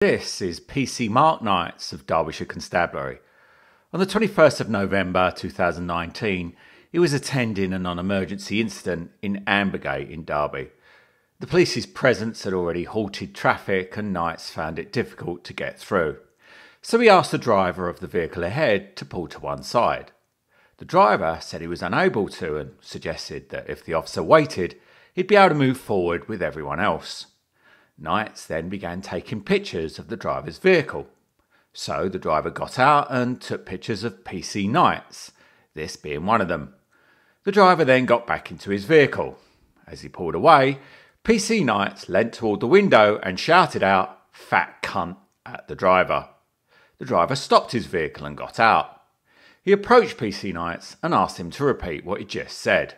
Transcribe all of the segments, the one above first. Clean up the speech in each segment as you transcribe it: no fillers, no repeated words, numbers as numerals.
This is PC Mark Knights of Derbyshire Constabulary. On the 21st of November 2019, he was attending a non-emergency incident in Ambergate in Derby. The police's presence had already halted traffic and Knights found it difficult to get through. So he asked the driver of the vehicle ahead to pull to one side. The driver said he was unable to and suggested that if the officer waited, he'd be able to move forward with everyone else. Knights then began taking pictures of the driver's vehicle. So the driver got out and took pictures of PC Knights, this being one of them. The driver then got back into his vehicle. As he pulled away, PC Knights leant toward the window and shouted out, "Fat cunt," at the driver. The driver stopped his vehicle and got out. He approached PC Knights and asked him to repeat what he just said.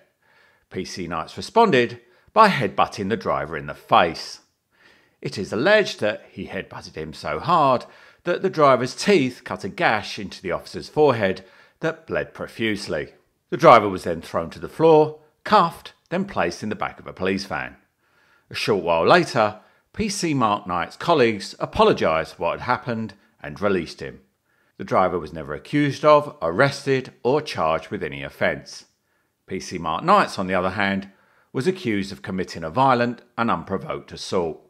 PC Knights responded by headbutting the driver in the face. It is alleged that he headbutted him so hard that the driver's teeth cut a gash into the officer's forehead that bled profusely. The driver was then thrown to the floor, cuffed, then placed in the back of a police van. A short while later, PC Mark Knight's colleagues apologised for what had happened and released him. The driver was never accused of, arrested or charged with any offence. PC Mark Knights, on the other hand, was accused of committing a violent and unprovoked assault.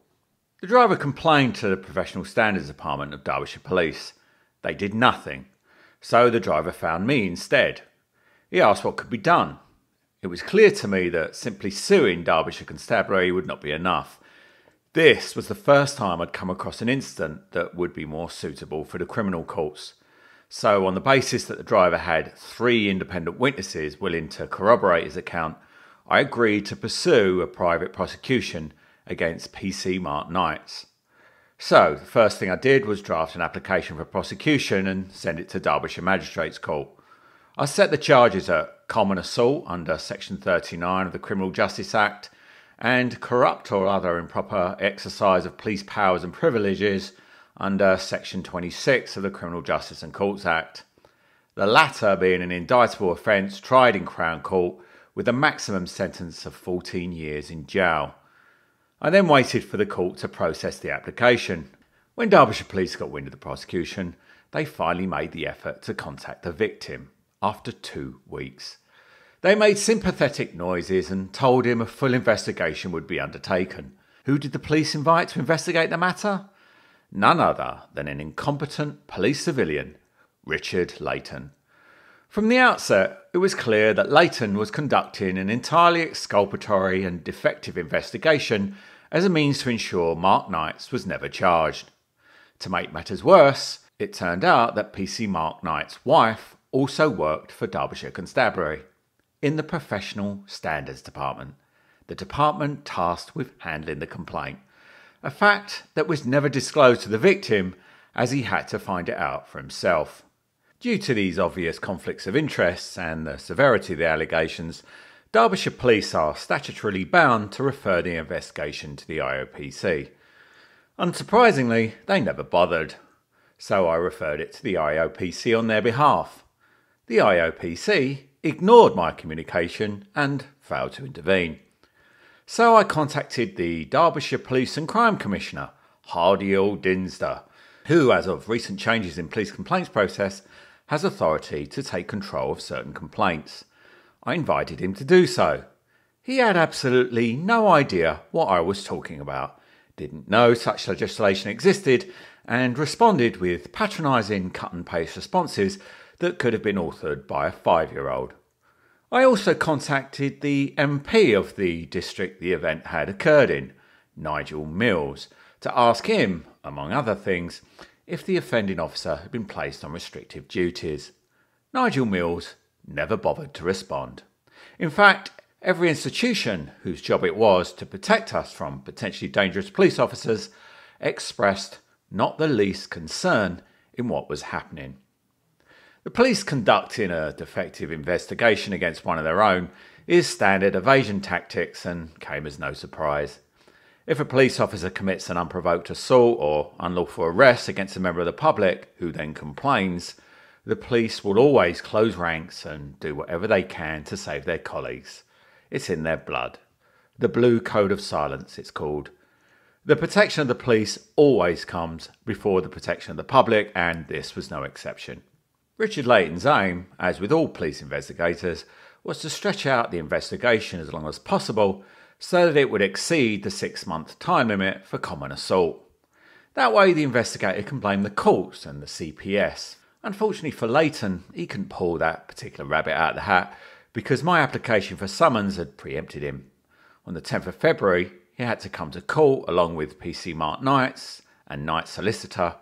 The driver complained to the Professional Standards Department of Derbyshire Police. They did nothing, so the driver found me instead. He asked what could be done. It was clear to me that simply suing Derbyshire Constabulary would not be enough. This was the first time I'd come across an incident that would be more suitable for the criminal courts. So on the basis that the driver had 3 independent witnesses willing to corroborate his account, I agreed to pursue a private prosecution against PC Mark Knights. So the first thing I did was draft an application for prosecution and send it to Derbyshire Magistrates Court. I set the charges at common assault under Section 39 of the Criminal Justice Act and corrupt or other improper exercise of police powers and privileges under Section 26 of the Criminal Justice and Courts Act. The latter being an indictable offence tried in Crown Court with a maximum sentence of 14 years in jail. I then waited for the court to process the application. When Derbyshire Police got wind of the prosecution, they finally made the effort to contact the victim after 2 weeks. They made sympathetic noises and told him a full investigation would be undertaken. Who did the police invite to investigate the matter? None other than an incompetent police civilian, Richard Layton. From the outset, it was clear that Layton was conducting an entirely exculpatory and defective investigation as a means to ensure Mark Knights was never charged. To make matters worse, it turned out that PC Mark Knight's wife also worked for Derbyshire Constabulary in the Professional Standards Department, the department tasked with handling the complaint, a fact that was never disclosed to the victim as he had to find it out for himself. Due to these obvious conflicts of interest and the severity of the allegations, Derbyshire Police are statutorily bound to refer the investigation to the IOPC. Unsurprisingly, they never bothered, so I referred it to the IOPC on their behalf. The IOPC ignored my communication and failed to intervene. So I contacted the Derbyshire Police and Crime Commissioner, Hardy Dinsder, who, as of recent changes in police complaints process, has authority to take control of certain complaints. I invited him to do so. He had absolutely no idea what I was talking about, didn't know such legislation existed, and responded with patronising cut-and-paste responses that could have been authored by a 5-year-old. I also contacted the MP of the district the event had occurred in, Nigel Mills, to ask him, among other things, if the offending officer had been placed on restrictive duties. Nigel Mills never bothered to respond. In fact, every institution whose job it was to protect us from potentially dangerous police officers expressed not the least concern in what was happening. The police conducting a defective investigation against one of their own is standard evasion tactics and came as no surprise. If a police officer commits an unprovoked assault or unlawful arrest against a member of the public who then complains, the police will always close ranks and do whatever they can to save their colleagues. It's in their blood. The Blue Code of Silence, it's called. The protection of the police always comes before the protection of the public, and this was no exception. Richard Layton's aim, as with all police investigators, was to stretch out the investigation as long as possible so that it would exceed the 6-month time limit for common assault. That way the investigator can blame the courts and the CPS. Unfortunately for Layton, he couldn't pull that particular rabbit out of the hat because my application for summons had preempted him. On the 10th of February, he had to come to court along with PC Mark Knight's and Knight's solicitor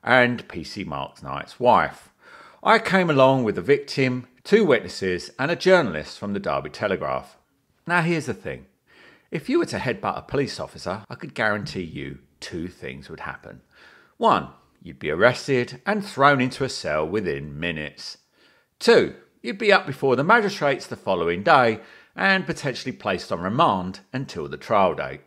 and PC Mark Knight's wife. I came along with the victim, 2 witnesses and a journalist from the Derby Telegraph. Now here's the thing. If you were to headbutt a police officer, I could guarantee you 2 things would happen. 1, you'd be arrested and thrown into a cell within minutes. 2, you'd be up before the magistrates the following day and potentially placed on remand until the trial date.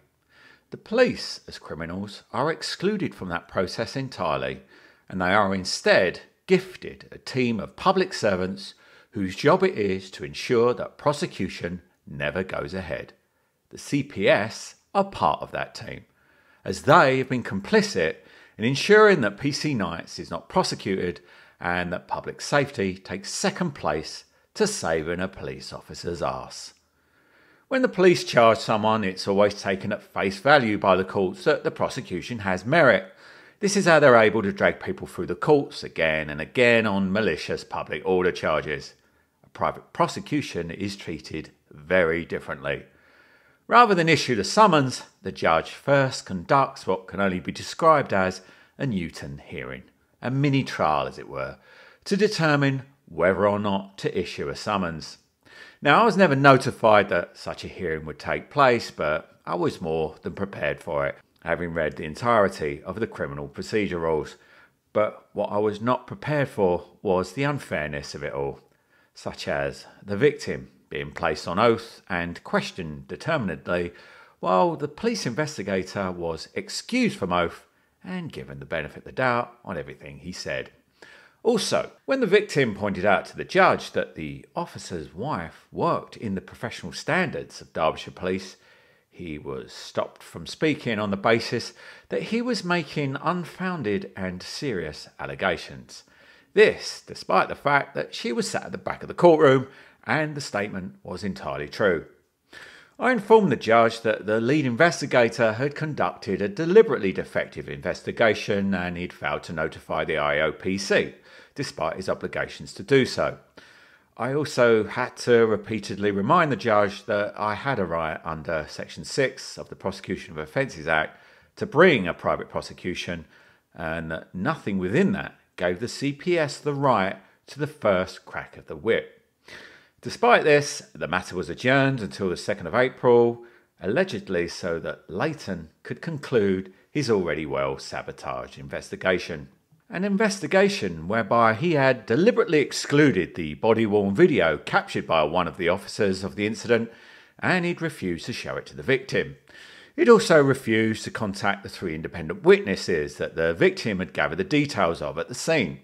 The police, as criminals, are excluded from that process entirely, and they are instead gifted a team of public servants whose job it is to ensure that prosecution never goes ahead. The CPS are part of that team, as they have been complicit in ensuring that PC Knights is not prosecuted and that public safety takes second place to saving a police officer's arse. When the police charge someone, it's always taken at face value by the courts that the prosecution has merit. This is how they're able to drag people through the courts again and again on malicious public order charges. A private prosecution is treated very differently. Rather than issue the summons, the judge first conducts what can only be described as a Newton hearing, a mini trial as it were, to determine whether or not to issue a summons. Now, I was never notified that such a hearing would take place, but I was more than prepared for it, having read the entirety of the criminal procedure rules. But what I was not prepared for was the unfairness of it all, such as the victim being placed on oath and questioned determinedly, while the police investigator was excused from oath and given the benefit of the doubt on everything he said. Also, when the victim pointed out to the judge that the officer's wife worked in the professional standards of Derbyshire Police, he was stopped from speaking on the basis that he was making unfounded and serious allegations. This, despite the fact that she was sat at the back of the courtroom and the statement was entirely true. I informed the judge that the lead investigator had conducted a deliberately defective investigation and he'd failed to notify the IOPC, despite his obligations to do so. I also had to repeatedly remind the judge that I had a right under Section 6 of the Prosecution of Offences Act to bring a private prosecution and that nothing within that gave the CPS the right to the first crack of the whip. Despite this, the matter was adjourned until the 2nd of April, allegedly so that Layton could conclude his already well sabotaged investigation. An investigation whereby he had deliberately excluded the body-worn video captured by one of the officers of the incident, and he'd refused to show it to the victim. He'd also refused to contact the 3 independent witnesses that the victim had gathered the details of at the scene.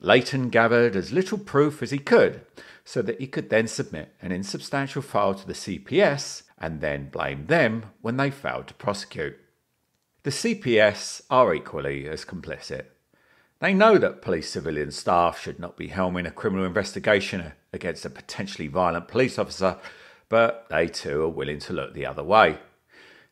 Layton gathered as little proof as he could, so that he could then submit an insubstantial file to the CPS and then blame them when they failed to prosecute. The CPS are equally as complicit. They know that police civilian staff should not be helming a criminal investigation against a potentially violent police officer, but they too are willing to look the other way.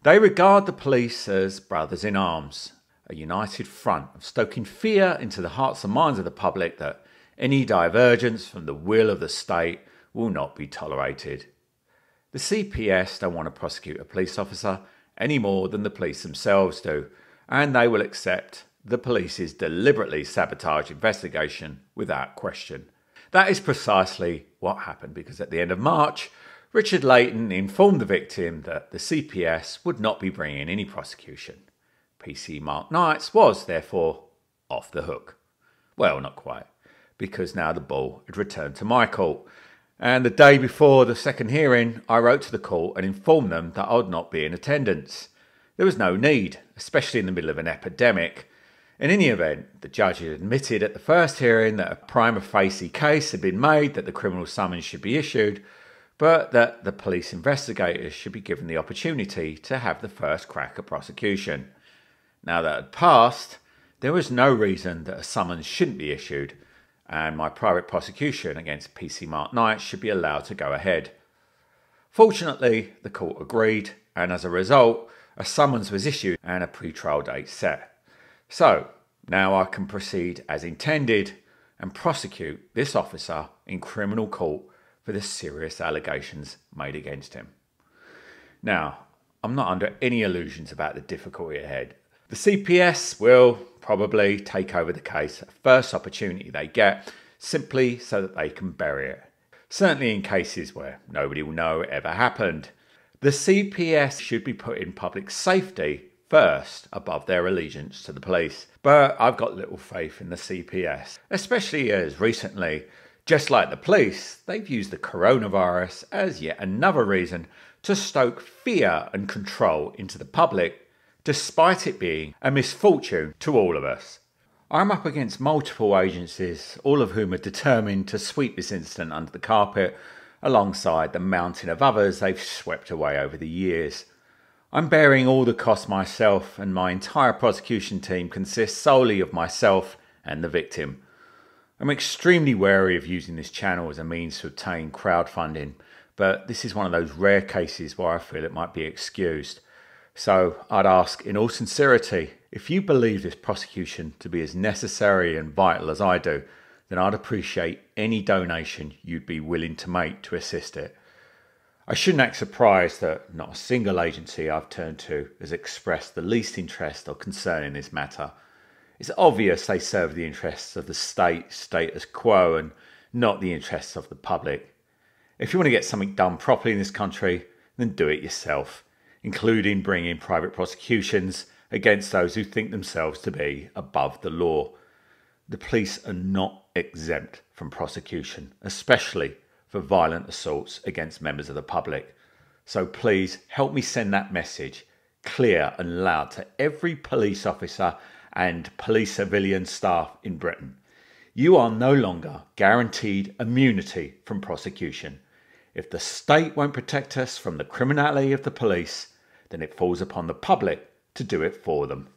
They regard the police as brothers in arms, a united front of stoking fear into the hearts and minds of the public that any divergence from the will of the state will not be tolerated. The CPS don't want to prosecute a police officer any more than the police themselves do, and they will accept the police's deliberately sabotaged investigation without question. That is precisely what happened because at the end of March, Richard Layton informed the victim that the CPS would not be bringing any prosecution. PC Mark Knights was, therefore, off the hook. Well, not quite, because now the ball had returned to my court. And the day before the second hearing, I wrote to the court and informed them that I would not be in attendance. There was no need, especially in the middle of an epidemic. In any event, the judge had admitted at the first hearing that a prima facie case had been made that the criminal summons should be issued, but that the police investigators should be given the opportunity to have the first crack at prosecution. Now that had passed, there was no reason that a summons shouldn't be issued, and my private prosecution against PC Mark Knight should be allowed to go ahead. Fortunately, the court agreed, and as a result, a summons was issued and a pre-trial date set. So, now I can proceed as intended and prosecute this officer in criminal court for the serious allegations made against him. Now, I'm not under any illusions about the difficulty ahead. The CPS will probably take over the case at the first opportunity they get, simply so that they can bury it. Certainly in cases where nobody will know it ever happened. The CPS should be putting public safety first above their allegiance to the police. But I've got little faith in the CPS, especially as recently, just like the police, they've used the coronavirus as yet another reason to stoke fear and control into the public, despite it being a misfortune to all of us. I'm up against multiple agencies, all of whom are determined to sweep this incident under the carpet, alongside the mountain of others they've swept away over the years. I'm bearing all the costs myself, and my entire prosecution team consists solely of myself and the victim. I'm extremely wary of using this channel as a means to obtain crowdfunding, but this is one of those rare cases where I feel it might be excused. So I'd ask in all sincerity, if you believe this prosecution to be as necessary and vital as I do, then I'd appreciate any donation you'd be willing to make to assist it. I shouldn't act surprised that not a single agency I've turned to has expressed the least interest or concern in this matter. It's obvious they serve the interests of the state status quo and not the interests of the public. If you want to get something done properly in this country, then do it yourself, including bringing private prosecutions against those who think themselves to be above the law. The police are not exempt from prosecution, especially for violent assaults against members of the public. So please help me send that message clear and loud to every police officer and police civilian staff in Britain. You are no longer guaranteed immunity from prosecution. If the state won't protect us from the criminality of the police, then it falls upon the public to do it for them.